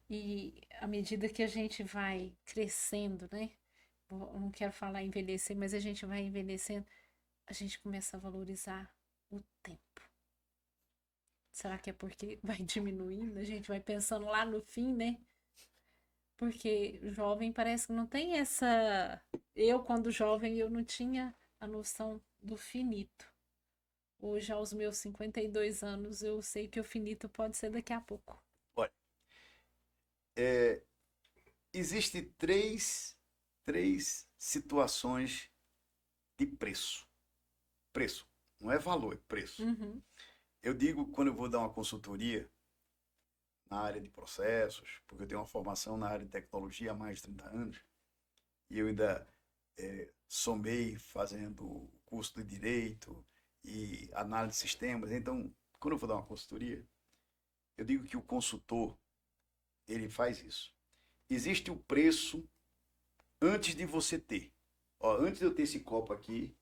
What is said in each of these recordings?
E à medida que a gente vai crescendo, né? Eu não quero falar envelhecer, mas a gente vai envelhecendo, a gente começa a valorizar o tempo. Será que é porque vai diminuindo? A gente vai pensando lá no fim, né? Porque jovem parece que não tem essa. Eu, quando jovem, eu não tinha a noção do finito. Hoje, aos meus 52 anos, eu sei que o finito pode ser daqui a pouco. Olha, é, existe três situações de preço. Preço. Não é valor, é preço. Uhum. Eu digo quando eu vou dar uma consultoria na área de processos, porque eu tenho uma formação na área de tecnologia há mais de 30 anos, e eu ainda somei fazendo o curso de Direito e análise de sistemas. Então, quando eu vou dar uma consultoria, eu digo que o consultor, ele faz isso. Existe o preço antes de você ter. Ó, antes de eu ter esse copo aqui,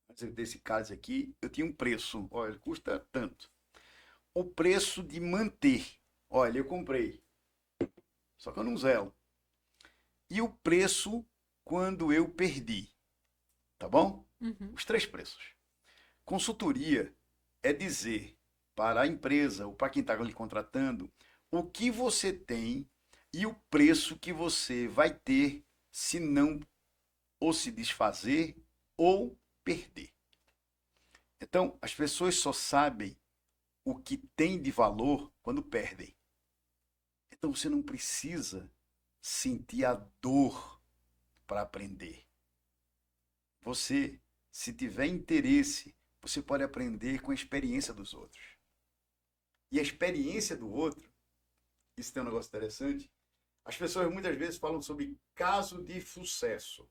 antes de eu ter esse cálice aqui, eu tinha um preço. Olha, ele custa tanto. O preço de manter. Olha, eu comprei, só que eu não zelo. E o preço quando eu perdi, tá bom? Uhum. Os três preços. Consultoria é dizer para a empresa ou para quem está lhe contratando o que você tem e o preço que você vai ter se não ou se desfazer ou perder. Então, as pessoas só sabem o que tem de valor quando perdem. Então, você não precisa sentir a dor para aprender. Você, se tiver interesse, você pode aprender com a experiência dos outros. E a experiência do outro, isso tem um negócio interessante, as pessoas muitas vezes falam sobre caso de sucesso.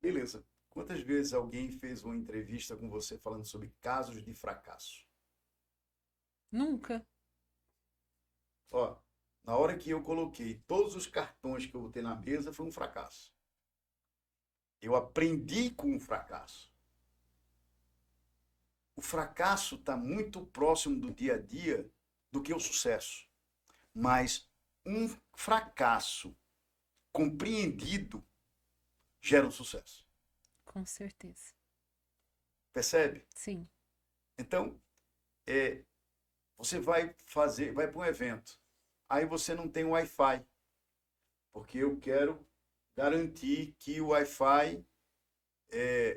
Beleza. Quantas vezes alguém fez uma entrevista com você falando sobre casos de fracasso? Nunca. Ó, na hora que eu coloquei todos os cartões que eu botei na mesa, foi um fracasso. Eu aprendi com o fracasso. O fracasso está muito próximo do dia a dia do que o sucesso. Mas um fracasso compreendido gera um sucesso. Com certeza. Percebe? Sim. Então, é, você vai para um evento. Aí você não tem Wi-Fi, porque eu quero garantir que o Wi-Fi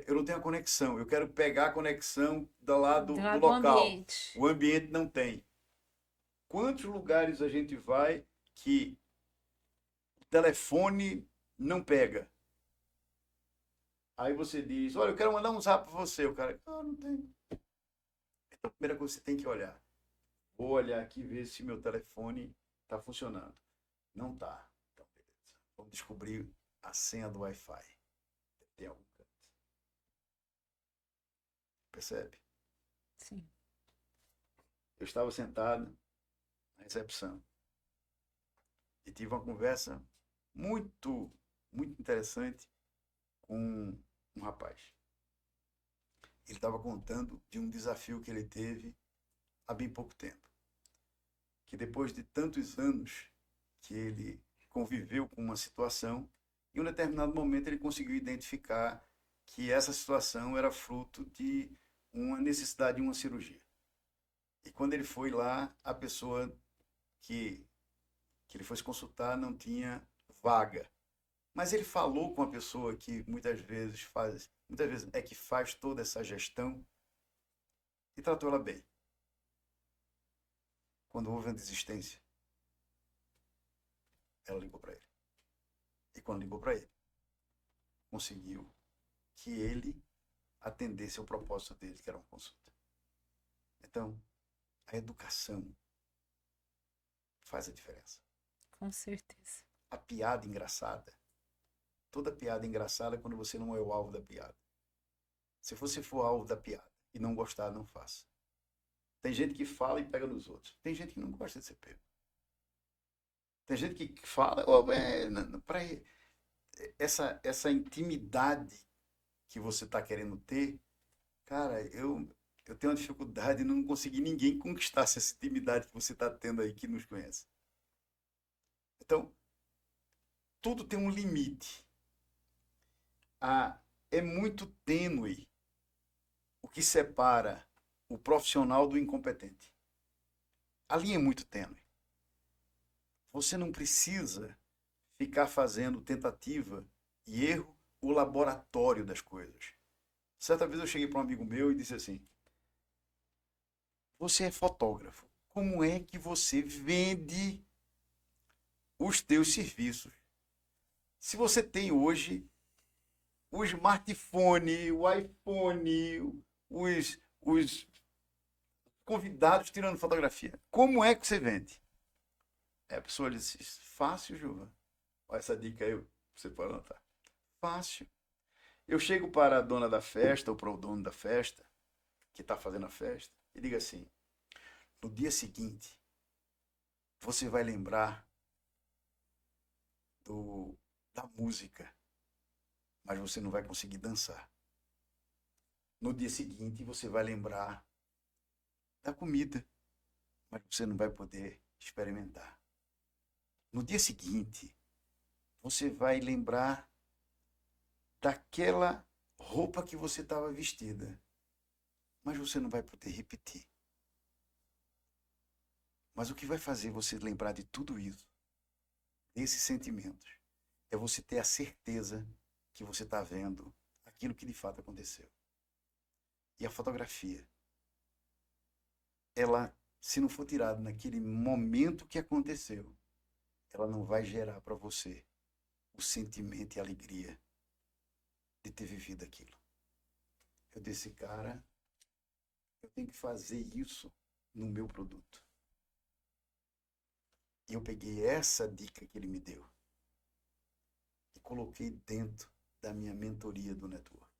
eu não tenho a conexão. Eu quero pegar a conexão do Do lado do lado do local. ambiente. O ambiente não tem. Quantos lugares a gente vai que o telefone não pega? Aí você diz, olha, eu quero mandar um zap para você. O cara, ah, não tem. Então, a primeira coisa que você tem que olhar. Vou olhar aqui e ver se meu telefone está funcionando. Não está. Então, beleza. Vamos descobrir a senha do Wi-Fi. Tem algum canto. Percebe? Sim. Eu estava sentado na recepção e tive uma conversa muito, muito interessante com um rapaz. Ele estava contando de um desafio que ele teve há bem pouco tempo. Que depois de tantos anos que ele conviveu com uma situação, em um determinado momento ele conseguiu identificar que essa situação era fruto de uma necessidade de uma cirurgia. E quando ele foi lá, a pessoa que, que ele fosse consultar não tinha vaga. Mas ele falou com a pessoa que muitas vezes é que faz toda essa gestão e tratou ela bem. Quando houve uma desistência, ela ligou para ele. E quando ligou para ele, conseguiu que ele atendesse ao propósito dele, que era uma consulta. Então, a educação faz a diferença. Com certeza. A piada engraçada, toda piada engraçada é quando você não é o alvo da piada. Se você for alvo da piada e não gostar, não faça. Tem gente que fala e pega nos outros. Tem gente que não gosta de ser pego. Tem gente que fala, oh, para essa intimidade que você está querendo ter, cara, eu tenho uma dificuldade de não conseguir ninguém conquistar essa intimidade que você está tendo aí que nos conhece. Então, tudo tem um limite. É muito tênue o que separa o profissional do incompetente. A linha é muito tênue. Você não precisa ficar fazendo tentativa e erro o laboratório das coisas. Certa vez eu cheguei para um amigo meu e disse assim: você é fotógrafo. Como é que você vende os teus serviços? Se você tem hoje o smartphone, o iPhone, os convidados tirando fotografia, como é que você vende? Aí a pessoa disse: fácil, Juva. Olha essa dica aí, você pode anotar. Fácil. Eu chego para a dona da festa ou para o dono da festa, que está fazendo a festa, e digo assim: no dia seguinte, você vai lembrar da música, mas você não vai conseguir dançar. No dia seguinte, você vai lembrar da comida, mas você não vai poder experimentar. No dia seguinte, você vai lembrar daquela roupa que você estava vestida, mas você não vai poder repetir. Mas o que vai fazer você lembrar de tudo isso, desses sentimentos, é você ter a certeza que você está vendo aquilo que de fato aconteceu. E a fotografia, ela, se não for tirada naquele momento que aconteceu, ela não vai gerar para você o sentimento e a alegria de ter vivido aquilo. Eu disse: cara, eu tenho que fazer isso no meu produto. E eu peguei essa dica que ele me deu e coloquei dentro da minha mentoria do network.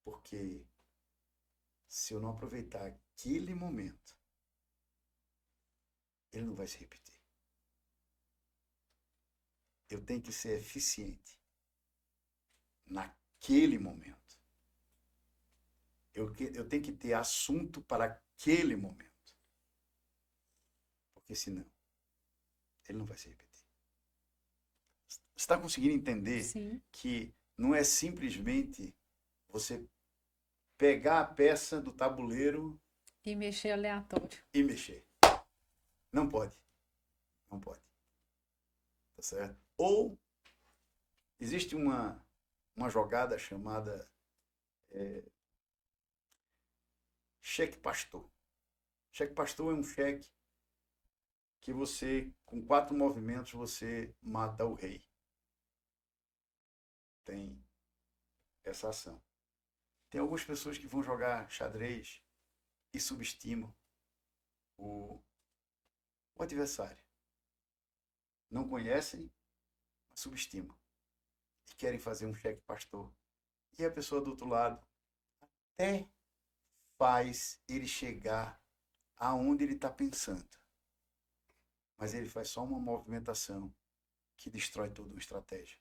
Porque se eu não aproveitar aquele momento, ele não vai se repetir. Eu tenho que ser eficiente naquele momento. Eu tenho que ter assunto para aquele momento. Porque senão, ele não vai se repetir. Você está conseguindo entender Sim. que não é simplesmente você pegar a peça do tabuleiro E mexer aleatório. e mexer. Não pode. Não pode. Tá certo? Ou existe uma jogada chamada cheque pastor. Cheque pastor é um cheque que você, com 4 movimentos, você mata o rei. Tem essa ação. Tem algumas pessoas que vão jogar xadrez e subestimam o adversário. Não conhecem, mas subestimam. E querem fazer um cheque pastor. E a pessoa do outro lado até faz ele chegar aonde ele está pensando. Mas ele faz só uma movimentação que destrói toda uma estratégia.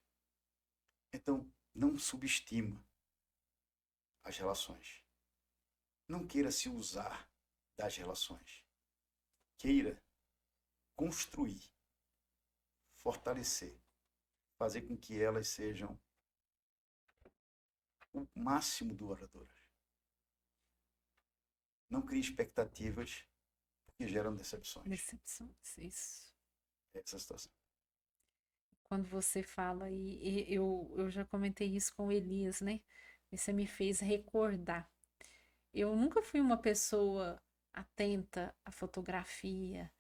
Então, não subestima as relações. Não queira se usar das relações. Queira construir, fortalecer, fazer com que elas sejam o máximo duradoras. Não crie expectativas que geram decepções. Decepções, isso. Essa situação. Quando você fala, e eu já comentei isso com o Elias, né? E você me fez recordar. Eu nunca fui uma pessoa atenta à fotografia,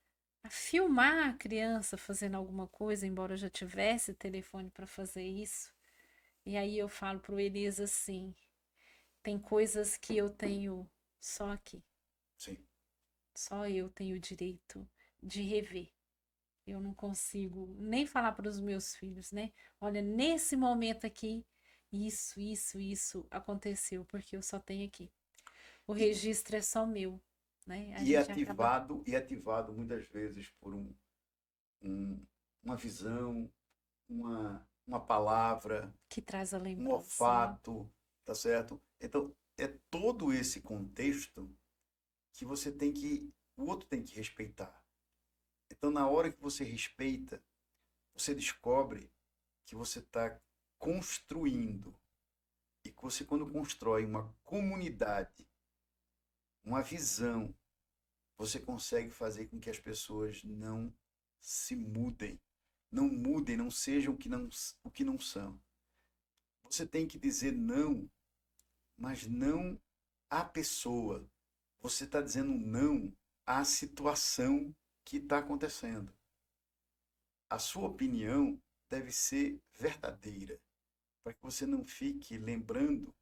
a filmar a criança fazendo alguma coisa, embora eu já tivesse telefone para fazer isso. E aí eu falo pro Elias assim: tem coisas que eu tenho só aqui. Sim. Só eu tenho o direito de rever. Eu não consigo nem falar para os meus filhos, né? Olha, nesse momento aqui, isso aconteceu, porque eu só tenho aqui. O E, registro é só meu, né? A e gente acaba ativado muitas vezes por uma visão, uma palavra, que traz a um lembrança, né? olfato, tá certo? Então, é todo esse contexto que o outro tem que respeitar. Então, na hora que você respeita, você descobre que você está construindo. E que você, quando constrói uma comunidade, uma visão, você consegue fazer com que as pessoas não se mudem. Não mudem, não sejam o que não são. Você tem que dizer não, mas não à pessoa. Você está dizendo não à situação que está acontecendo. A sua opinião deve ser verdadeira, para que você não fique lembrando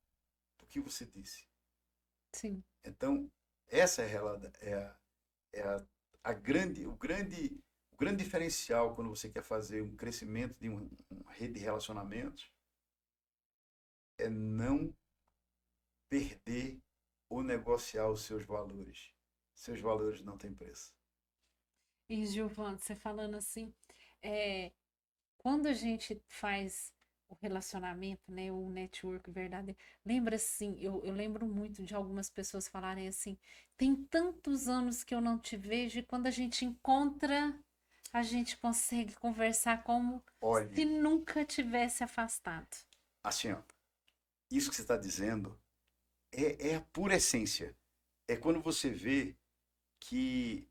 do que você disse. Sim. Então, essa é a o grande diferencial quando você quer fazer um crescimento de uma rede de relacionamentos, é não perder ou negociar os seus valores. Seus valores não têm preço. E Giovanni, você falando assim, é, quando a gente faz o relacionamento, né, o network verdadeiro, lembra assim, eu lembro muito de algumas pessoas falarem assim, tem tantos anos que eu não te vejo e quando a gente encontra, a gente consegue conversar como se Olhe, nunca tivesse afastado. assim, ó, isso que você está dizendo é a pura essência. É quando você vê que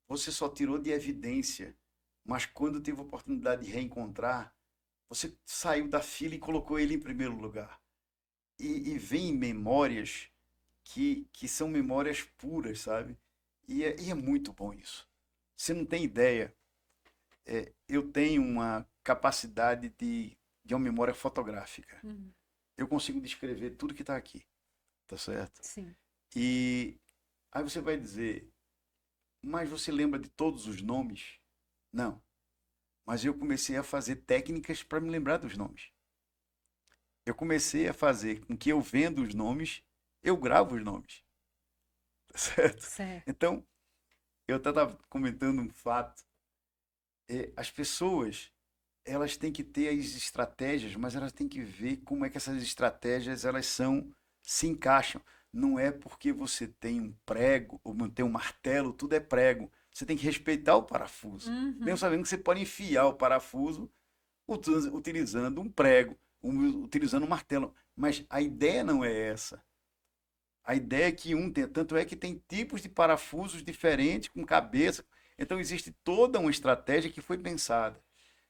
você só tirou de evidência, mas quando teve a oportunidade de reencontrar, você saiu da fila e colocou ele em primeiro lugar. E vem memórias que são memórias puras, sabe? E é muito bom isso. Você não tem ideia. Eu tenho uma capacidade de uma memória fotográfica. Uhum, Eu consigo descrever tudo que está aqui, tá certo? sim. E aí você vai dizer, mas você lembra de todos os nomes? Não. Mas eu comecei a fazer técnicas para me lembrar dos nomes. Eu comecei a fazer com que eu vendo os nomes, eu gravo os nomes, tá certo? Certo. Então, eu estava comentando um fato. As pessoas, elas têm que ter as estratégias, mas elas têm que ver como é que essas estratégias se encaixam. Não é porque você tem um prego ou tem um martelo, tudo é prego. Você tem que respeitar o parafuso. Mesmo Uhum. sabendo que você pode enfiar o parafuso utilizando um prego, utilizando um martelo. Mas a ideia não é essa. A ideia é que tanto é que tem tipos de parafusos diferentes, com cabeça. Então existe toda uma estratégia que foi pensada.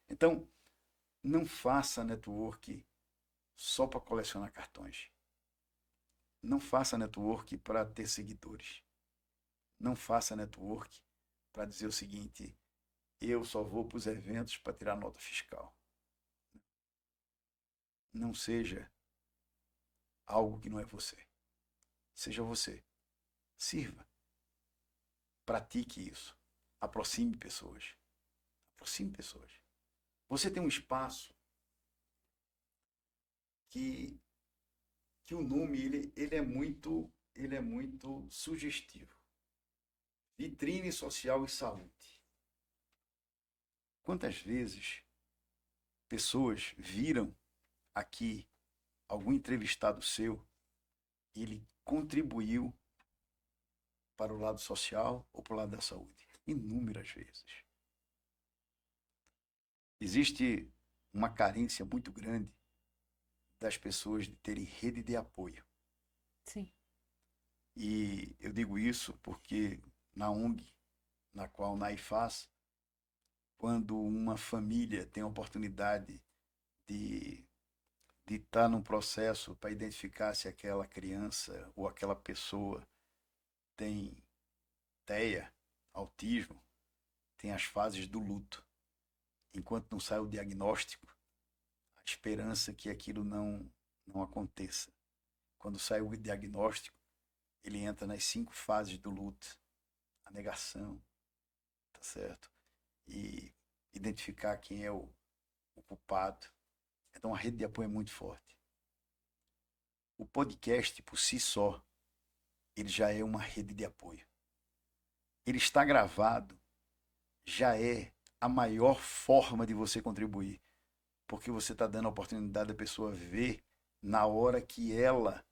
Então, não faça network só para colecionar cartões. Não faça network para ter seguidores. Não faça network para dizer o seguinte: eu só vou para os eventos para tirar nota fiscal. Não seja algo que não é você. Seja você. Sirva. Pratique isso. Aproxime pessoas. Aproxime pessoas. Você tem um espaço que, que o nome ele é muito sugestivo. Vitrine social e saúde. Quantas vezes pessoas viram aqui algum entrevistado seu e ele contribuiu para o lado social ou para o lado da saúde? Inúmeras vezes. Existe uma carência muito grande das pessoas de terem rede de apoio. Sim. E eu digo isso porque na ONG, na qual NAI faz, quando uma família tem a oportunidade de de estar num processo para identificar se aquela criança ou aquela pessoa tem TEA, autismo, tem as fases do luto. Enquanto não sai o diagnóstico, a esperança que aquilo não aconteça. Quando sai o diagnóstico, ele entra nas 5 fases do luto. A negação, tá certo? E identificar quem é o culpado. Então a rede de apoio é muito forte. O podcast, por si só, ele já é uma rede de apoio. Ele está gravado, já é a maior forma de você contribuir, porque você está dando a oportunidade da pessoa ver na hora que ela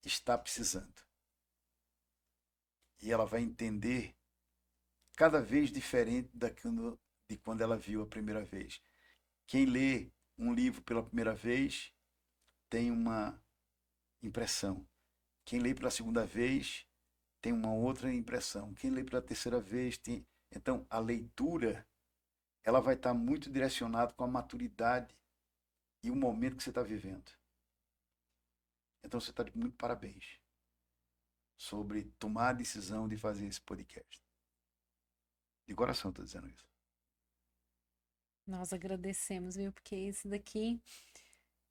está precisando. E ela vai entender cada vez diferente de quando ela viu a primeira vez. Quem lê um livro pela primeira vez tem uma impressão. Quem lê pela segunda vez tem uma outra impressão. Quem lê pela terceira vez tem. Então, a leitura ela vai estar muito direcionada com a maturidade e o momento que você está vivendo. Então, você está de muito parabéns sobre tomar a decisão de fazer esse podcast. De coração estou dizendo isso. Nós agradecemos, viu? Porque isso daqui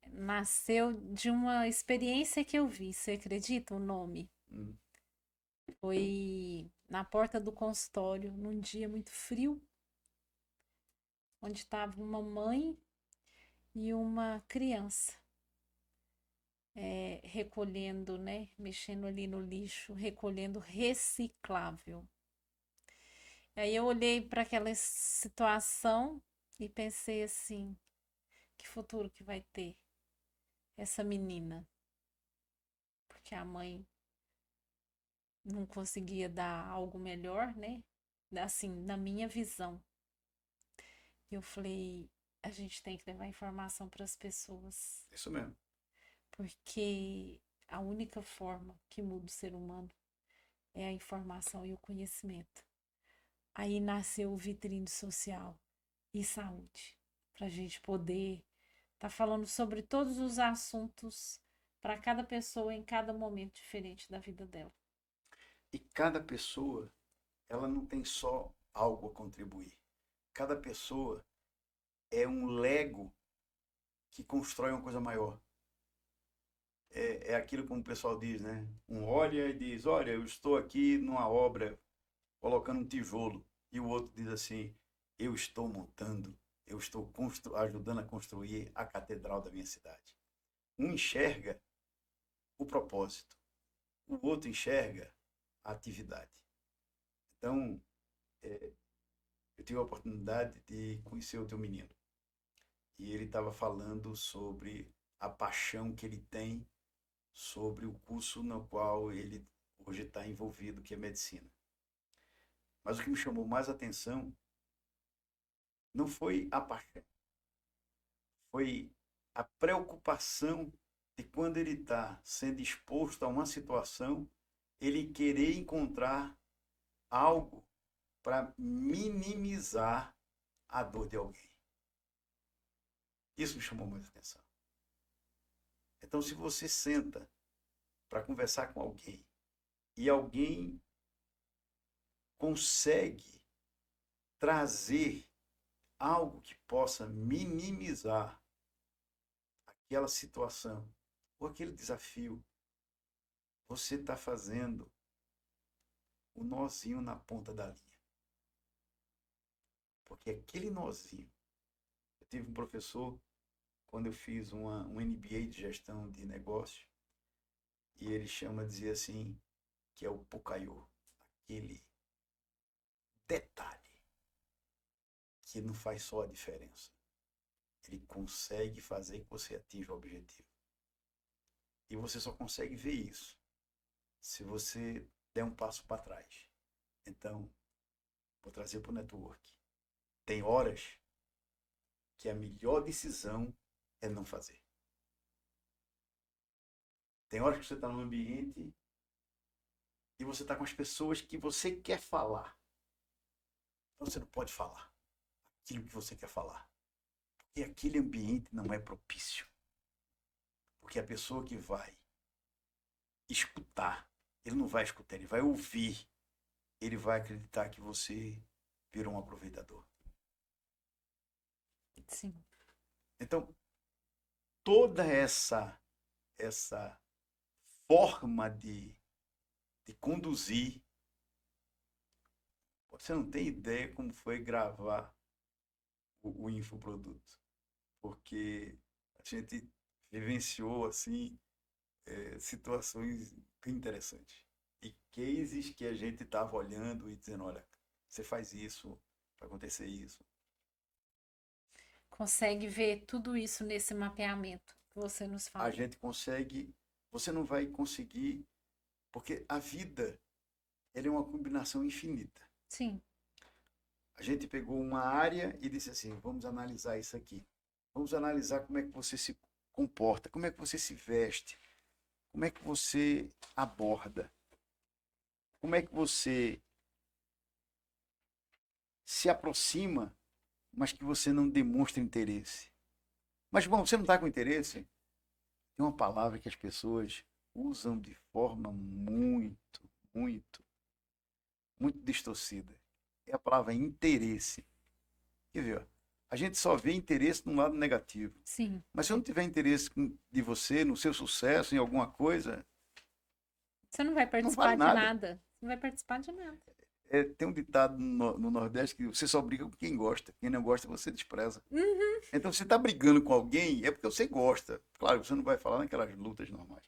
nasceu de uma experiência que eu vi. Você acredita o nome? Hum. Foi na porta do consultório, num dia muito frio, onde estava uma mãe e uma criança recolhendo, né? Mexendo ali no lixo, recolhendo reciclável. Aí eu olhei para aquela situação e pensei assim: que futuro que vai ter essa menina? Porque a mãe não conseguia dar algo melhor, né? Assim, na minha visão. Eu falei, a gente tem que levar informação para as pessoas, Isso mesmo. porque a única forma que muda o ser humano é a informação e o conhecimento. Aí nasceu o Vitrine Social e Saúde, para a gente poder estar falando sobre todos os assuntos para cada pessoa em cada momento diferente da vida dela. E cada pessoa, ela não tem só algo a contribuir. Cada pessoa é um Lego que constrói uma coisa maior. É aquilo como o pessoal diz, né? Um olha e diz, olha, eu estou aqui numa obra colocando um tijolo. E o outro diz assim, eu estou montando, eu estou ajudando a construir a catedral da minha cidade. Um enxerga o propósito, o outro enxerga a atividade. Então, eu tive a oportunidade de conhecer o teu menino. E ele estava falando sobre a paixão que ele tem sobre o curso no qual ele hoje está envolvido, que é medicina. Mas o que me chamou mais atenção não foi a paixão, foi a preocupação de quando ele está sendo exposto a uma situação, ele querer encontrar algo para minimizar a dor de alguém. Isso me chamou mais atenção. Então, se você senta para conversar com alguém e alguém consegue trazer algo que possa minimizar aquela situação ou aquele desafio, você está fazendo o nozinho na ponta da linha. Porque aquele nozinho. Eu tive um professor, quando eu fiz um MBA de gestão de negócio, e ele dizia assim, que é o Pocaiô, aquele detalhe que não faz só a diferença. Ele consegue fazer que você atinja o objetivo. E você só consegue ver isso se você der um passo para trás. Então, vou trazer para o network. Tem horas que a melhor decisão é não fazer. Tem horas que você está num ambiente e você está com as pessoas que você quer falar. Então você não pode falar aquilo que você quer falar. Porque aquele ambiente não é propício. Porque a pessoa que vai escutar, ele não vai escutar, ele vai ouvir. Ele vai acreditar que você virou um aproveitador. Sim. Então, toda essa forma de conduzir, você não tem ideia como foi gravar o infoproduto, porque a gente vivenciou assim situações bem interessantes e cases que a gente estava olhando e dizendo, olha, você faz isso, vai acontecer isso. Consegue ver tudo isso nesse mapeamento que você nos A falou. gente consegue, você não vai conseguir, porque a vida ela é uma combinação infinita. Sim. A gente pegou uma área e disse assim, vamos analisar isso aqui. Vamos analisar como é que você se comporta, como é que você se veste, como é que você aborda, como é que você se aproxima, mas que você não demonstra interesse. Mas, bom, você não está com interesse? Tem uma palavra que as pessoas usam de forma muito, muito distorcida. É a palavra interesse. Quer ver? Ó, a gente só vê interesse no lado negativo. Sim. Mas se eu não tiver interesse de você, no seu sucesso, em alguma coisa, Você não vai não vale participar de nada. nada. Você não vai participar de nada. Tem um ditado no Nordeste que você só briga com quem gosta. Quem não gosta, você despreza. Uhum. Então, você está brigando com alguém, é porque você gosta. Claro, você não vai falar naquelas lutas normais.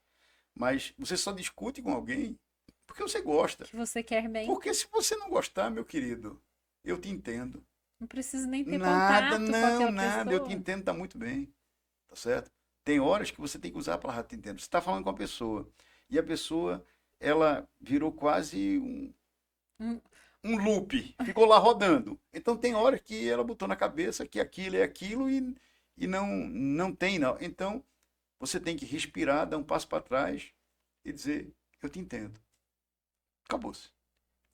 Mas você só discute com alguém porque você gosta. Que você quer bem. Porque se você não gostar, meu querido, eu te entendo. Não precisa nem ter Nada, contato com não, aquela nada. Eu te pessoa. entendo, tá muito bem. Tá certo? Tem horas que você tem que usar a palavra te entendo. Você está falando com a pessoa. E a pessoa, ela virou quase Hum, um loop. Ficou lá rodando. Então tem horas que ela botou na cabeça que aquilo é aquilo e não tem, não. Então você tem que respirar, dar um passo para trás e dizer: eu te entendo. Acabou-se.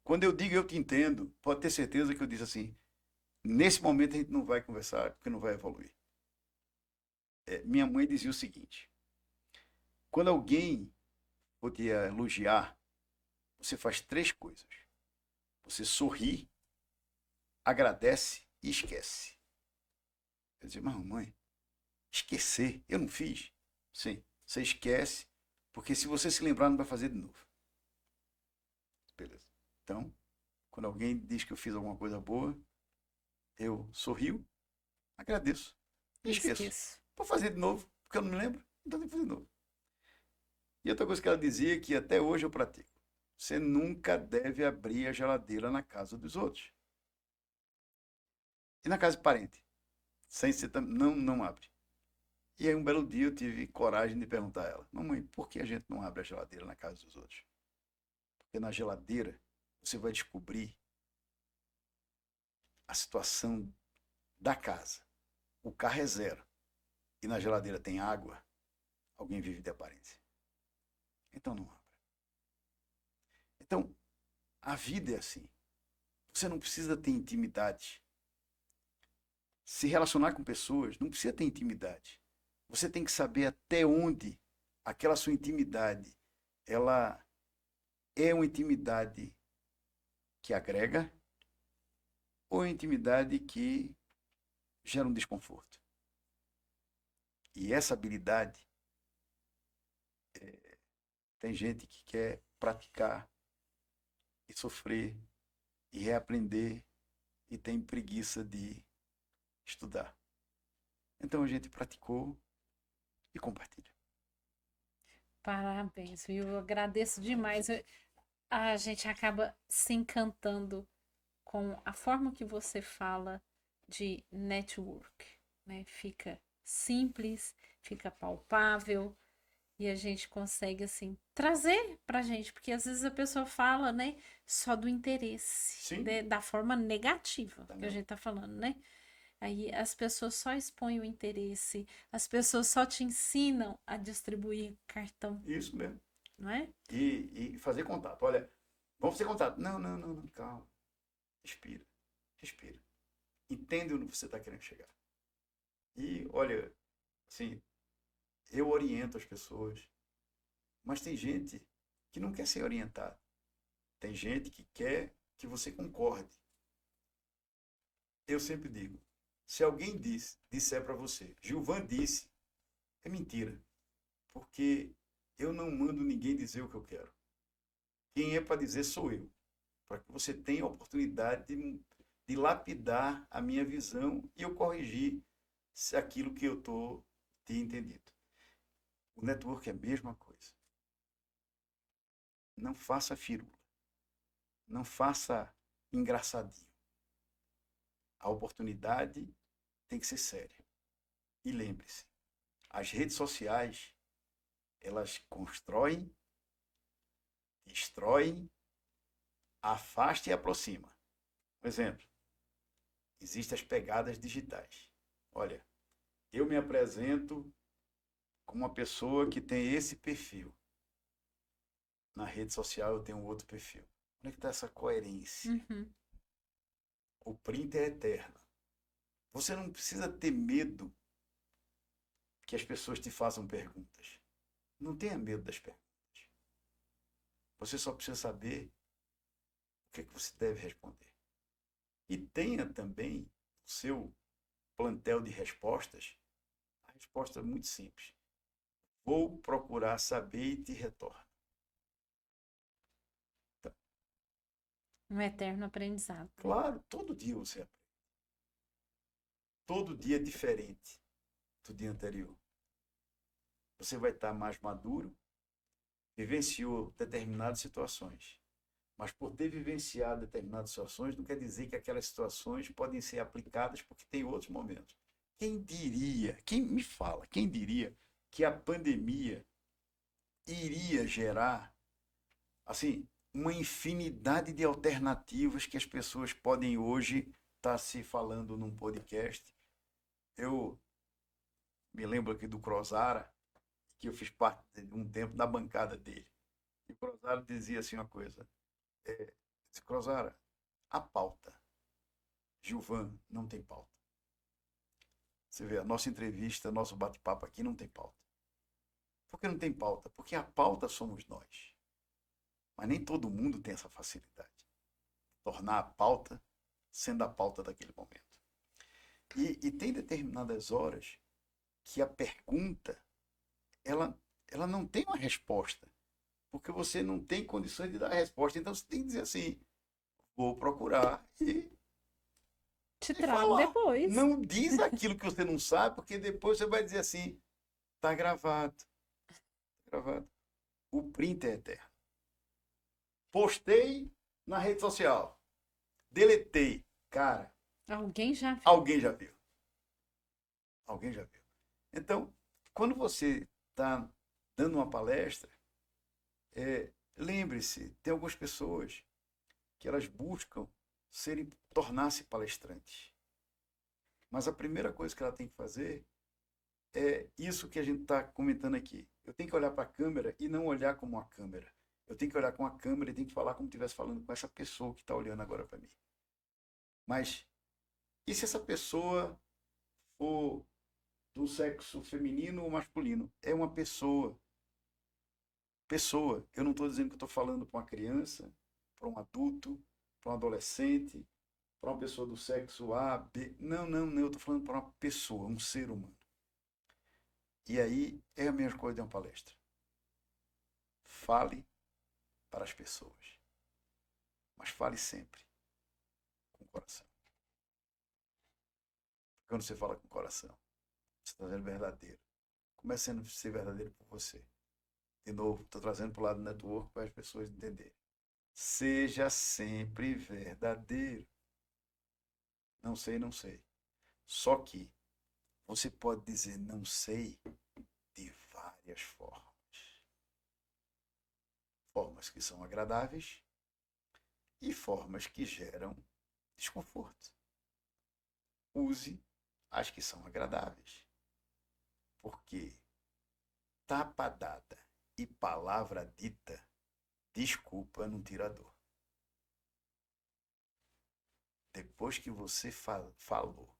Quando eu digo eu te entendo, pode ter certeza que eu disse assim: nesse momento a gente não vai conversar, porque não vai evoluir. Minha mãe dizia o seguinte: quando alguém podia elogiar, você faz três coisas. Você sorri, agradece e esquece. Eu dizia, mas mãe, esquecer? Eu não fiz. Sim, você esquece, porque se você se lembrar, não vai fazer de novo. Beleza. Então, quando alguém diz que eu fiz alguma coisa boa, eu sorrio, agradeço e esqueço. esqueço. Vou fazer de novo, porque eu não me lembro, então tem que fazer de novo. E outra coisa que ela dizia, que até hoje eu pratico: você nunca deve abrir a geladeira na casa dos outros. E na casa de parente. Sem ser, não abre. E aí um belo dia eu tive coragem de perguntar a ela: mamãe, por que a gente não abre a geladeira na casa dos outros? Porque na geladeira você vai descobrir a situação da casa. O carro é zero e na geladeira tem água, alguém vive de aparência. Então não abra. Então, a vida é assim. Você não precisa ter intimidade. Se relacionar com pessoas, não precisa ter intimidade. Você tem que saber até onde aquela sua intimidade, ela é uma intimidade que agrega ou é uma intimidade que gera um desconforto. E essa habilidade, tem gente que quer praticar e sofrer e reaprender e tem preguiça de estudar. Então a gente praticou e compartilha. Parabéns, viu? Eu agradeço demais. A gente acaba se encantando com a forma que você fala de network, né? Fica simples, fica palpável e a gente consegue assim trazer pra gente, porque às vezes a pessoa fala, né, só do interesse, Sim. né, da forma negativa Tá que a não? gente tá falando, né? Aí as pessoas só expõem o interesse, as pessoas só te ensinam a distribuir cartão, Isso mesmo. não é? E fazer contato. Olha, vamos fazer contato. Não, calma. Respira. Respira. Entende onde você está querendo chegar. E, olha, assim, eu oriento as pessoas, mas tem gente que não quer ser orientado. Tem gente que quer que você concorde. Eu sempre digo, se alguém disser para você, Gilvan disse, é mentira. Porque eu não mando ninguém dizer o que eu quero. Quem é para dizer sou eu. Para que você tenha a oportunidade de lapidar a minha visão e eu corrigir se aquilo que eu estou te entendido. O network é a mesma coisa. Não faça firula. Não faça engraçadinho. A oportunidade tem que ser séria. E lembre-se, as redes sociais, elas constroem, destroem, afastam e aproximam. Por exemplo, Existem as pegadas digitais. Olha, eu me apresento como uma pessoa que tem esse perfil. Na rede social eu tenho outro perfil. Onde é que está essa coerência? Uhum. O print é eterno. Você não precisa ter medo que as pessoas te façam perguntas. Não tenha medo das perguntas. Você só precisa saber o que é que você deve responder. E tenha também o seu plantel de respostas. A resposta é muito simples. Vou procurar saber e te retorno. Então, Um eterno aprendizado. claro, todo dia você aprende. Todo dia é diferente do dia anterior. Você vai estar mais maduro, vivenciou determinadas situações. Mas por ter vivenciado determinadas situações, não quer dizer que aquelas situações podem ser aplicadas porque tem outros momentos. Quem diria, quem me fala, quem diria que a pandemia iria gerar, assim, uma infinidade de alternativas que as pessoas podem hoje estar se falando num podcast. Eu me lembro aqui do Crozara, que eu fiz parte de um tempo da bancada dele. E o Crozara dizia assim uma coisa, Crozara, a pauta, Gilvan, não tem pauta. Você vê, a nossa entrevista, nosso bate-papo aqui não tem pauta. Por que não tem pauta? Porque a pauta somos nós. Mas nem todo mundo tem essa facilidade. Tornar a pauta sendo a pauta daquele momento. E tem determinadas horas que a pergunta, ela não tem uma resposta. Porque você não tem condições de dar a resposta. Então você tem que dizer assim, vou procurar Te e trago falar. depois. Não diz aquilo que você não sabe, porque depois você vai dizer assim, tá gravado. Tá gravado. O print é eterno. Postei na rede social. Deletei. Cara, Alguém já viu. alguém já viu. Alguém já viu. Então, quando você está dando uma palestra, lembre-se, tem algumas pessoas que elas buscam tornar-se palestrantes. Mas a primeira coisa que ela tem que fazer é isso que a gente está comentando aqui. Eu tenho que olhar para a câmera e não olhar como uma câmera. Eu tenho que olhar com a câmera e tenho que falar como se estivesse falando com essa pessoa que está olhando agora para mim. Mas, e se essa pessoa for do sexo feminino ou masculino? É uma pessoa. Pessoa. Eu não estou dizendo que estou falando para uma criança, para um adulto, para um adolescente, para uma pessoa do sexo A, B. Não, não, não. Eu estou falando para uma pessoa, um ser humano. E aí é a mesma coisa de uma palestra. Fale para as pessoas. Mas fale sempre com o coração. Quando você fala com o coração, você está sendo verdadeiro. Comece a ser verdadeiro por você. De novo, estou trazendo para o lado do network para as pessoas entenderem. Seja sempre verdadeiro. Não sei, não sei. Só que você pode dizer não sei de várias formas. Formas que são agradáveis e formas que geram desconforto. Use as que são agradáveis. Porque tapa dada e palavra dita, desculpa não tira dor. Depois que você falou,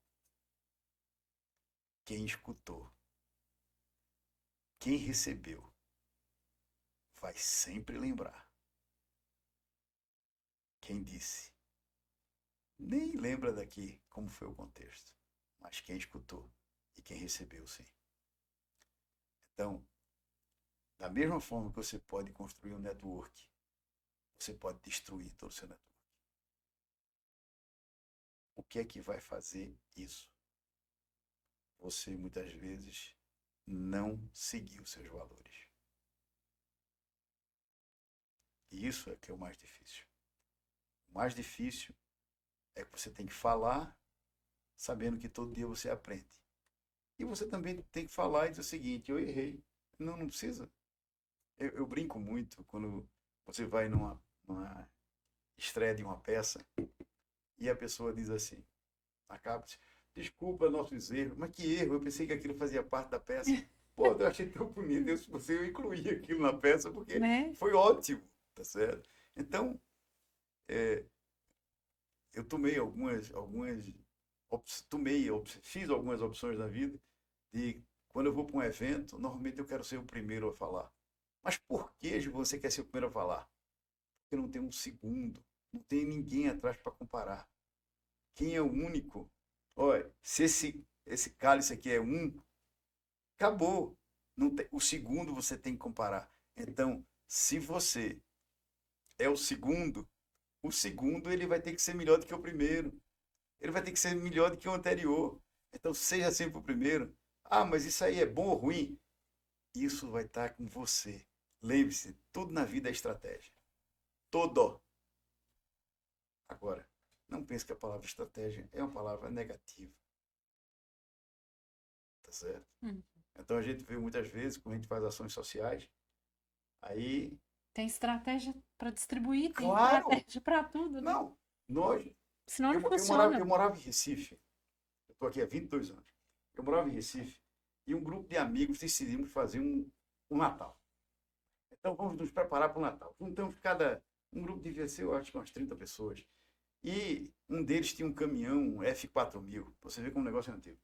quem escutou, quem recebeu, vai sempre lembrar. Quem disse, nem lembra daqui como foi o contexto, mas quem escutou e quem recebeu, sim. Então, da mesma forma que você pode construir um network, você pode destruir todo o seu network. O que é que vai fazer isso? Você, muitas vezes, não seguir os seus valores. E isso é que é o mais difícil. O mais difícil é que você tem que falar sabendo que todo dia você aprende. E você também tem que falar e dizer o seguinte, eu errei. Não, não precisa. Eu brinco muito quando você vai numa estreia de uma peça e a pessoa diz assim, acaba. Desculpa nossos erros, mas que erro? Eu pensei que aquilo fazia parte da peça. Pô, eu achei tão bonito, eu incluí aquilo na peça, porque Né? foi ótimo, tá certo? Então, eu tomei fiz algumas opções na vida de quando eu vou para um evento, normalmente eu quero ser o primeiro a falar. Mas por que você quer ser o primeiro a falar? Porque não tem um segundo, não tem ninguém atrás para comparar. Quem é o único? Olha, se esse cálice aqui é um, acabou. Não tem, o segundo você tem que comparar. Então, se você é o segundo ele vai ter que ser melhor do que o primeiro. Ele vai ter que ser melhor do que o anterior. Então, seja sempre o primeiro. Ah, mas isso aí é bom ou ruim? Isso vai estar com você. Lembre-se, tudo na vida é estratégia. Todo. Agora, não pense que a palavra estratégia é uma palavra negativa. Tá certo? Hum. Então a gente vê muitas vezes, quando a gente faz ações sociais, aí. Tem estratégia para distribuir, tem Claro! estratégia para tudo, né? Não! Nós. Senão não Eu funciona. morava em Recife. Eu estou aqui há 22 anos. Eu morava em Recife e um grupo de amigos decidimos fazer um Natal. Então vamos nos preparar para o Natal. Juntamos um grupo devia ser, eu acho que umas 30 pessoas. E um deles tinha um caminhão um F4000. Você vê como o negócio é antigo.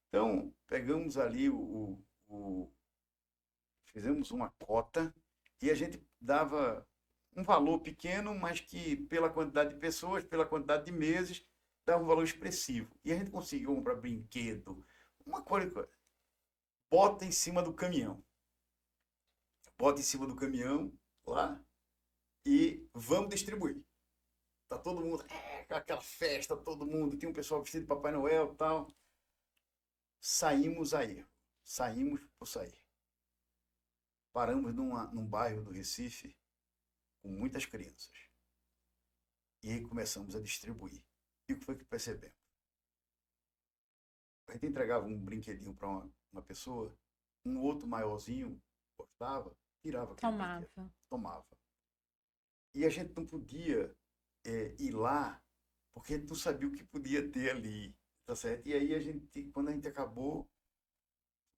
Então, pegamos ali fizemos uma cota e a gente dava um valor pequeno, mas que pela quantidade de pessoas, pela quantidade de meses, dava um valor expressivo. E a gente conseguiu comprar brinquedo, uma coisa. Bota em cima do caminhão. Bota em cima do caminhão lá e vamos distribuir. Tá todo mundo, aquela festa, todo mundo, tem um pessoal vestido de Papai Noel e tal. Saímos aí. Saímos por sair. Paramos num bairro do Recife com muitas crianças. E aí começamos a distribuir. E o que foi que percebemos? A gente entregava um brinquedinho para uma pessoa, um outro maiorzinho gostava, tirava aquele brinquedo. Tomava. E a gente não podia ir lá, porque a gente não sabia o que podia ter ali. Tá certo? E aí quando a gente acabou,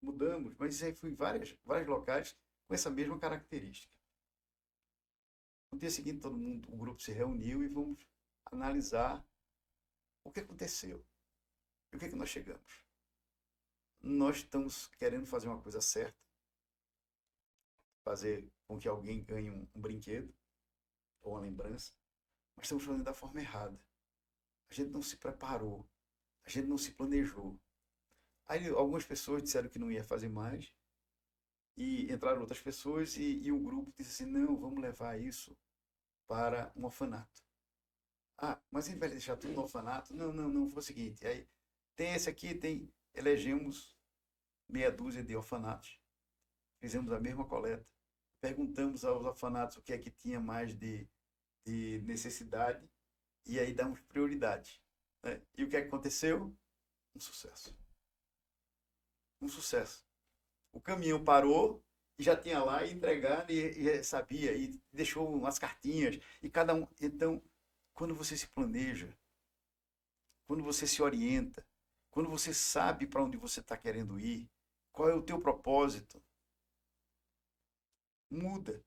mudamos, mas isso aí foi em vários locais com essa mesma característica. No dia seguinte, o grupo se reuniu e vamos analisar o que aconteceu. E o que é que nós chegamos? Nós estamos querendo fazer uma coisa certa, fazer com que alguém ganhe um brinquedo ou uma lembrança, mas estamos fazendo da forma errada. A gente não se preparou, a gente não se planejou. Aí algumas pessoas disseram que não ia fazer mais, e entraram outras pessoas e o grupo disse assim, não, vamos levar isso para um orfanato. Ah, mas ele vai deixar tudo no orfanato? Não, foi o seguinte, aí tem esse aqui, elegemos meia dúzia de orfanatos, fizemos a mesma coleta, perguntamos aos orfanatos o que é que tinha mais de necessidade e aí damos prioridade. Né? E o que é que aconteceu? Um sucesso. Um sucesso. O caminhão parou e já tinha lá e entregar e sabia e deixou umas cartinhas e cada um. Então, quando você se planeja, quando você se orienta, quando você sabe para onde você está querendo ir, qual é o teu propósito, muda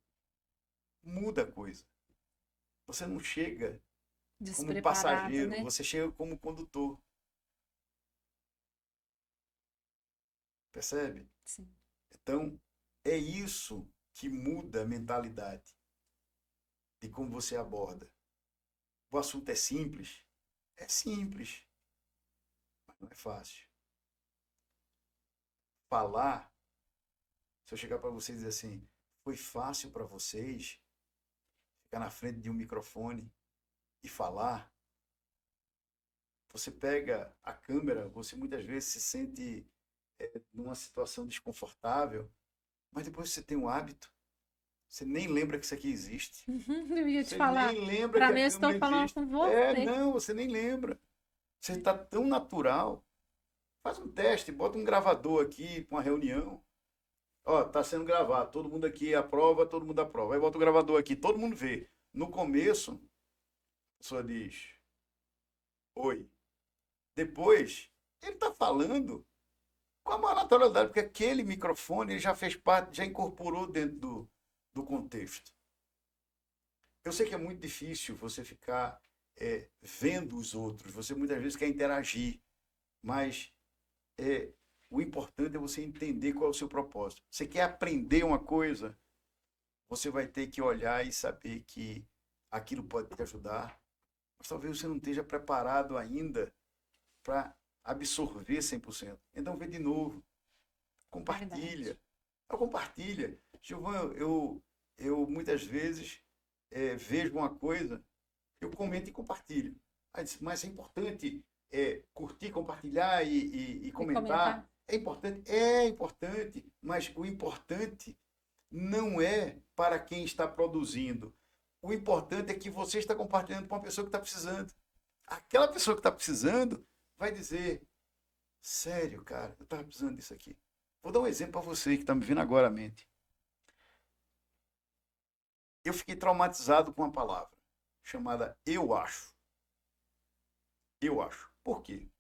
a coisa. Você não chega como passageiro, né? você chega como condutor. Percebe? Sim. Então, é isso que muda a mentalidade de como você aborda. O assunto é simples? É simples, mas não é fácil. Falar, se eu chegar para vocês e dizer assim, foi fácil para vocês ficar na frente de um microfone e falar, você pega a câmera, você muitas vezes se sente numa situação desconfortável, mas depois você tem um hábito, você nem lembra que isso aqui existe. Eu ia te Você falar, nem lembra para que mim a eu estou câmera falando existe. com você. Não, você nem lembra. Você está tão natural. Faz um teste, bota um gravador aqui para uma reunião. Ó, tá sendo gravado, todo mundo aqui aprova, todo mundo aprova. Aí bota o gravador aqui, todo mundo vê. No começo, a pessoa diz: oi. Depois, ele está falando com a maior naturalidade, porque aquele microfone ele já fez parte, já incorporou dentro do contexto. Eu sei que é muito difícil você ficar vendo os outros, você muitas vezes quer interagir, mas o importante é você entender qual é o seu propósito. Você quer aprender uma coisa, você vai ter que olhar e saber que aquilo pode te ajudar, mas talvez você não esteja preparado ainda para absorver 100%. Então, vê de novo, compartilha. Verdade. Compartilha. Gilvan, eu muitas vezes vejo uma coisa, eu comento e compartilho. Aí disse, mas é importante curtir, compartilhar e E comentar. comentar? É importante, mas o importante não é para quem está produzindo. O importante é que você está compartilhando com uma pessoa que está precisando. Aquela pessoa que está precisando vai dizer, sério, cara, eu estava precisando disso aqui. Vou dar um exemplo para você que está me vindo agora à mente. Eu fiquei traumatizado com uma palavra chamada eu acho. Eu acho. Por quê?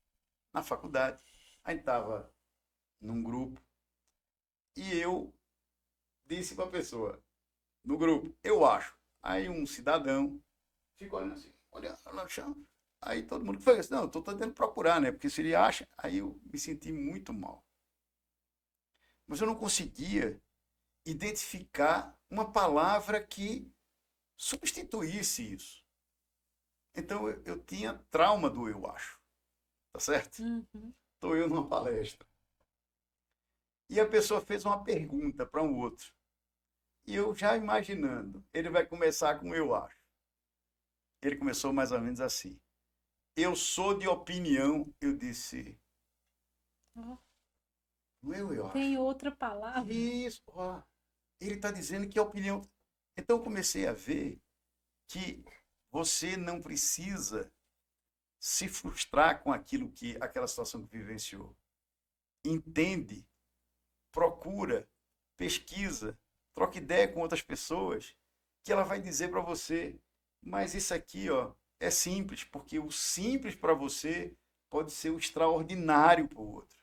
Na faculdade, a gente estava num grupo e eu disse para a pessoa no grupo, eu acho. Aí um cidadão ficou olhando assim, olhando no chão. Aí todo mundo fez, não, eu estou tentando procurar, né? Porque se ele acha, aí eu me senti muito mal. Mas eu não conseguia identificar uma palavra que substituísse isso. Então eu tinha trauma do eu acho, tá certo? Uhum. Estou eu numa palestra. E a pessoa fez uma pergunta para um outro. E eu já imaginando, ele vai começar com eu acho. Ele começou mais ou menos assim. Eu sou de opinião, eu disse, Ó, não é eu tem acho. outra palavra. Isso, ó, ele está dizendo que a opinião. Então eu comecei a ver que você não precisa se frustrar com aquela situação que vivenciou. Entende, procura, pesquisa, troca ideia com outras pessoas, que ela vai dizer para você, mas isso aqui, ó, é simples, porque o simples para você pode ser o extraordinário para o outro.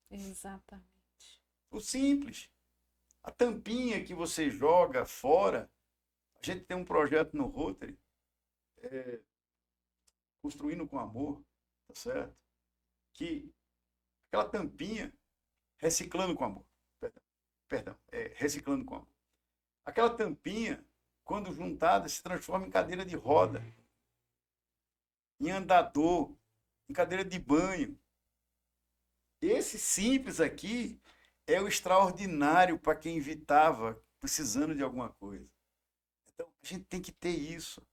Exatamente. O simples. A tampinha que você joga fora, a gente tem um projeto no Rotary, Construindo com Amor, tá certo? Que aquela tampinha, reciclando com amor, perdão, reciclando com amor. Aquela tampinha, quando juntada, se transforma em cadeira de roda, em andador, em cadeira de banho. Esse simples aqui é o extraordinário para quem estava precisando de alguma coisa. Então, a gente tem que ter isso.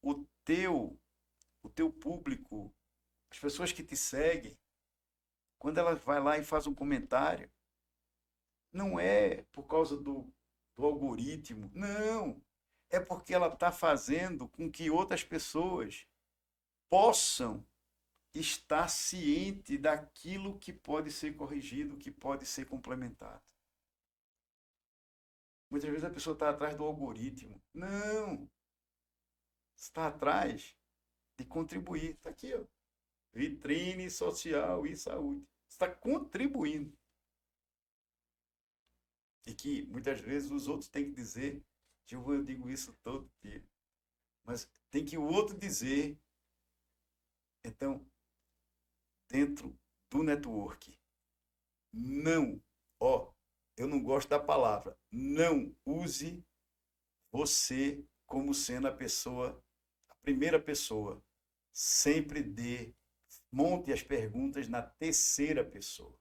O teu, o teu público, as pessoas que te seguem, quando ela vai lá e faz um comentário, não é por causa do algoritmo, não. É porque ela está fazendo com que outras pessoas possam estar ciente daquilo que pode ser corrigido, que pode ser complementado. Muitas vezes a pessoa está atrás do algoritmo. Não! Está atrás de contribuir. Está aqui, ó. Vitrine social e saúde. Está contribuindo. E que muitas vezes os outros têm que dizer, eu digo isso todo dia, mas tem que o outro dizer. Então, dentro do network, não, ó, eu não gosto da palavra, não use você como sendo a primeira pessoa. Sempre monte as perguntas na terceira pessoa.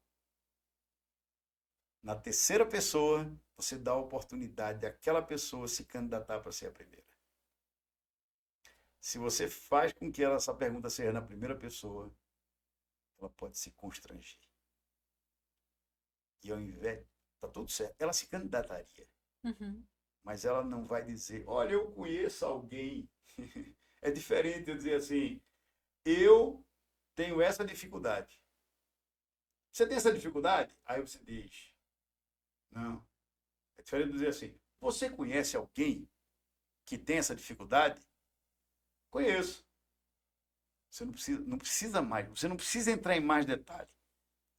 Na terceira pessoa, você dá a oportunidade daquela pessoa se candidatar para ser a primeira. Se você faz com que essa pergunta seja na primeira pessoa, ela pode se constranger. E ao invés, tá tudo certo, ela se candidataria. Uhum. Mas ela não vai dizer, olha, eu conheço alguém. É diferente eu dizer assim, eu tenho essa dificuldade. Você tem essa dificuldade? Aí você diz, não. É diferente de dizer assim, você conhece alguém que tem essa dificuldade? Conheço. Você não precisa mais, você não precisa entrar em mais detalhe.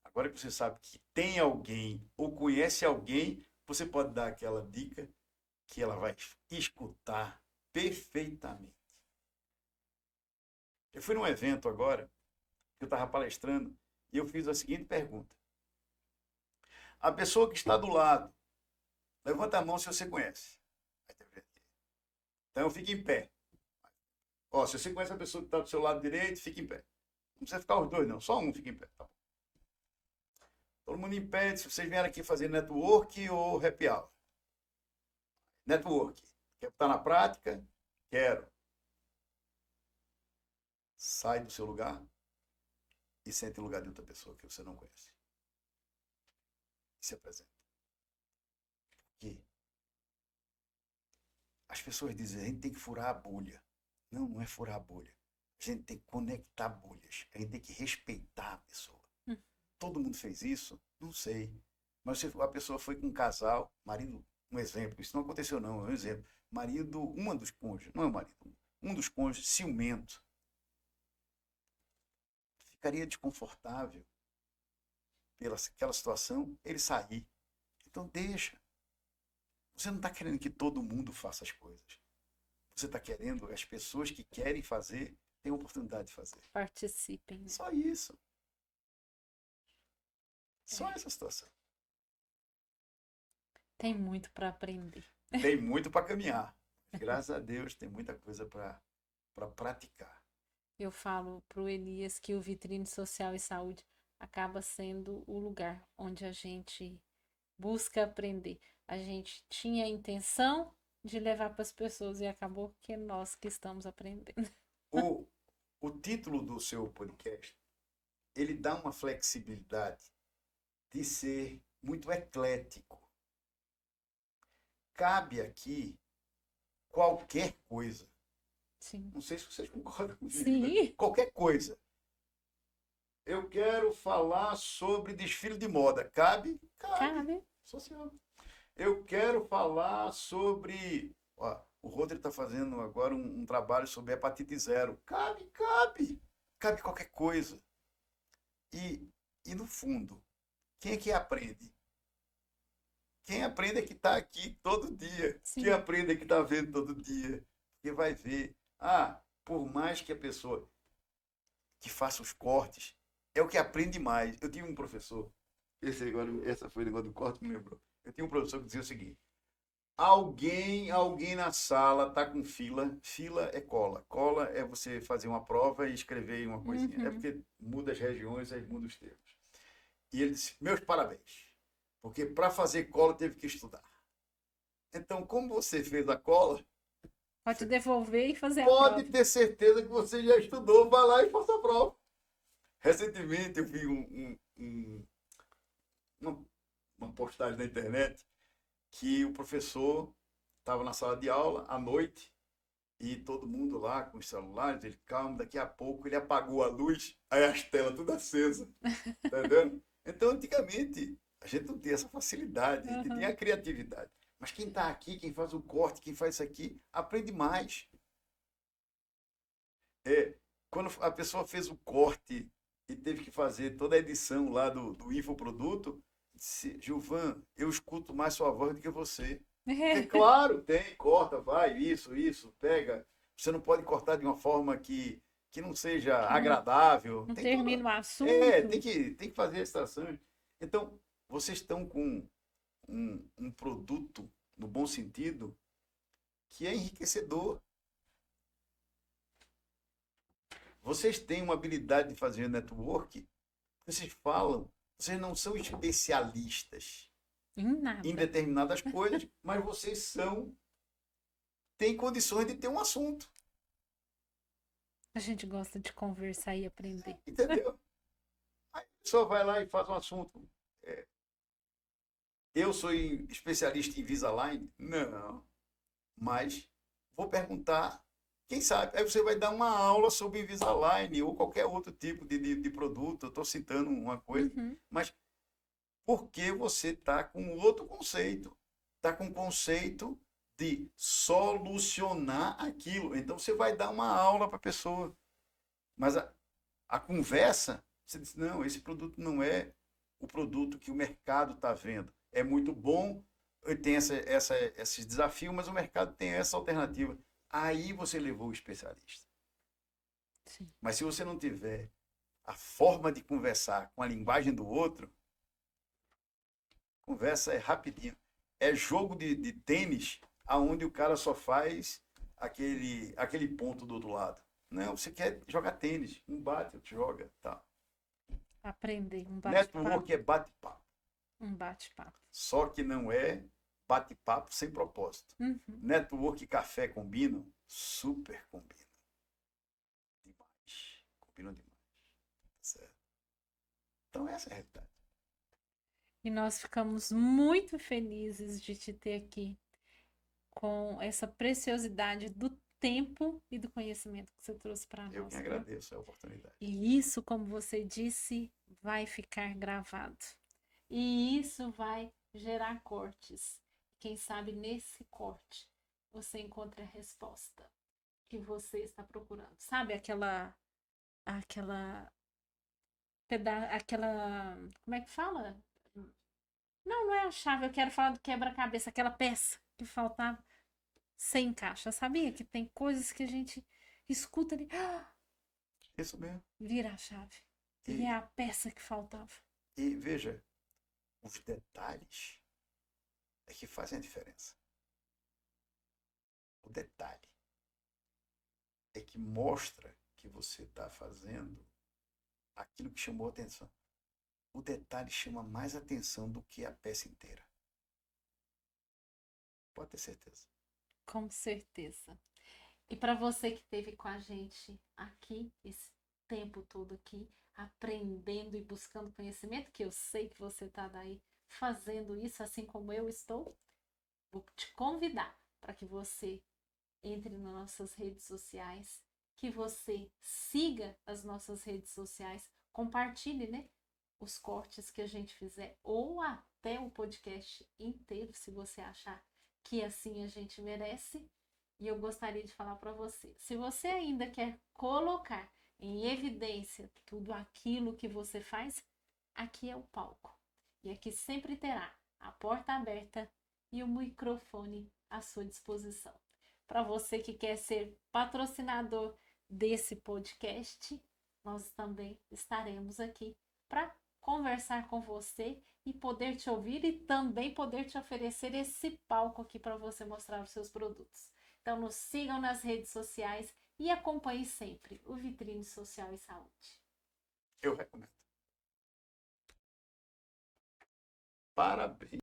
Agora que você sabe que tem alguém ou conhece alguém, você pode dar aquela dica que ela vai escutar perfeitamente. Eu fui num evento agora, que eu estava palestrando, e eu fiz a seguinte pergunta. A pessoa que está do lado, levanta a mão se você conhece. Então fique em pé. Ó, se você conhece a pessoa que está do seu lado direito, fique em pé. Não precisa ficar os dois, não. Só um fica em pé. Tá bom. Todo mundo em pé. Se vocês vieram aqui fazer network ou happy hour. Network. Quer estar na prática? Quero. Sai do seu lugar e sente no lugar de outra pessoa que você não conhece. E se apresenta. Por quê? As pessoas dizem, a gente tem que furar a bolha. Não, não é furar a bolha. A gente tem que conectar bolhas. A gente tem que respeitar a pessoa. Todo mundo fez isso? Não sei. Mas a pessoa foi com um casal, marido, um exemplo. Isso não aconteceu não, é um exemplo. Marido, uma dos cônjuges, não é o marido, um dos cônjuges ciumento. Ficaria desconfortável pela aquela situação, ele sair. Então deixa. Você não está querendo que todo mundo faça as coisas. Você está querendo as pessoas que querem fazer tenham oportunidade de fazer. Participem. Né? Só isso. Só essa situação. Tem muito para aprender. Tem muito para caminhar. Graças a Deus tem muita coisa para praticar. Eu falo para o Elias que o Vitrine Social e Saúde acaba sendo o lugar onde a gente busca aprender. A gente tinha a intenção de levar para as pessoas e acabou que é nós que estamos aprendendo. O título do seu podcast, ele dá uma flexibilidade de ser muito eclético. Cabe aqui qualquer coisa. Sim. Não sei se vocês concordam comigo. Sim. Qualquer coisa. Eu quero falar sobre desfile de moda. Cabe? Cabe. Social. Eu quero falar sobre... Ó, o Rodrigo está fazendo agora um trabalho sobre hepatite zero. Cabe. Cabe qualquer coisa. E no fundo, quem é que aprende? Quem aprende é que está aqui todo dia. Sim. Quem aprende é que está vendo todo dia. Porque vai ver. Por mais que a pessoa que faça os cortes, é o que aprende mais. Eu tinha um professor, essa foi o negócio do corte, me lembrou. Eu tinha um professor que dizia o seguinte, alguém na sala está com fila é cola. Cola é você fazer uma prova e escrever uma coisinha. Uhum. É porque muda as regiões, aí muda os termos. E ele disse, meus parabéns, porque para fazer cola teve que estudar. Então, como você fez a cola, pode devolver e fazer a pode prova. ter certeza que você já estudou, vai lá e faça a prova. Recentemente eu vi uma postagem na internet que o professor estava na sala de aula à noite e todo mundo lá com os celulares, ele calma, daqui a pouco ele apagou a luz, aí as telas tudo acesas, tá vendo? Então antigamente a gente não tinha essa facilidade, a gente tinha a criatividade. Mas quem está aqui, quem faz o corte, quem faz isso aqui, aprende mais. Quando a pessoa fez o corte e teve que fazer toda a edição lá do infoproduto, disse, Gilvan, eu escuto mais sua voz do que você. É claro, tem, corta, vai, isso, pega. Você não pode cortar de uma forma que não seja agradável. Não tem termina o assunto. tem que fazer a extração. Então, vocês estão com um produto, no bom sentido, que é enriquecedor. Vocês têm uma habilidade de fazer network, vocês falam, vocês não são especialistas em determinadas coisas, mas vocês têm condições de ter um assunto. A gente gosta de conversar e aprender. Entendeu? Aí a pessoa vai lá e faz um assunto. Eu sou especialista em Invisalign? Não. Mas vou perguntar, quem sabe? Aí você vai dar uma aula sobre Invisalign ou qualquer outro tipo de produto. Eu estou citando uma coisa. Mas porque você está com outro conceito. Está com o conceito de solucionar aquilo. Então você vai dar uma aula para a pessoa. Mas a conversa, você diz, não, esse produto não é o produto que o mercado está vendo. É muito bom, tem esse desafio, mas o mercado tem essa alternativa. Aí você levou o especialista. Sim. Mas se você não tiver a forma de conversar com a linguagem do outro, conversa é rapidinho. É jogo de tênis aonde o cara só faz aquele ponto do outro lado. Não, você quer jogar tênis, um bate, outro joga, tá. Aprender um bate-papo. Network é bate-papo. Um bate-papo. Só que não é bate-papo sem propósito. Uhum. Network e café combinam? Super combinam. Demais. Combinam demais. Certo? Então essa é a realidade. E nós ficamos muito felizes de te ter aqui com essa preciosidade do tempo e do conhecimento que você trouxe para Eu nós, que viu? agradeço a oportunidade. E isso, como você disse, vai ficar gravado. E isso vai gerar cortes. Quem sabe nesse corte você encontre a resposta que você está procurando. Sabe aquela aquela, como é que fala? Não, não é a chave, eu quero falar do quebra-cabeça, aquela peça que faltava. Você encaixa. Sabia que tem coisas que a gente escuta ali, Isso mesmo. vira a chave. E E, é a peça que faltava. e veja, os detalhes é que fazem a diferença. O detalhe é que mostra que você está fazendo aquilo que chamou a atenção. O detalhe chama mais atenção do que a peça inteira. Pode ter certeza. Com certeza. E para você que esteve com a gente aqui, esse tempo todo aqui, aprendendo e buscando conhecimento, que eu sei que você está daí fazendo isso, assim como eu estou, vou te convidar para que você entre nas nossas redes sociais, que você siga as nossas redes sociais, compartilhe, né, os cortes que a gente fizer, ou até o podcast inteiro, se você achar que assim a gente merece. E eu gostaria de falar para você, se você ainda quer colocar em evidência tudo aquilo que você faz, aqui é o palco. E aqui sempre terá a porta aberta e o microfone à sua disposição. Para você que quer ser patrocinador desse podcast, nós também estaremos aqui para conversar com você e poder te ouvir e também poder te oferecer esse palco aqui para você mostrar os seus produtos. Então nos sigam nas redes sociais e acompanhe sempre o Vitrine Social e Saúde. Eu recomendo. Parabéns.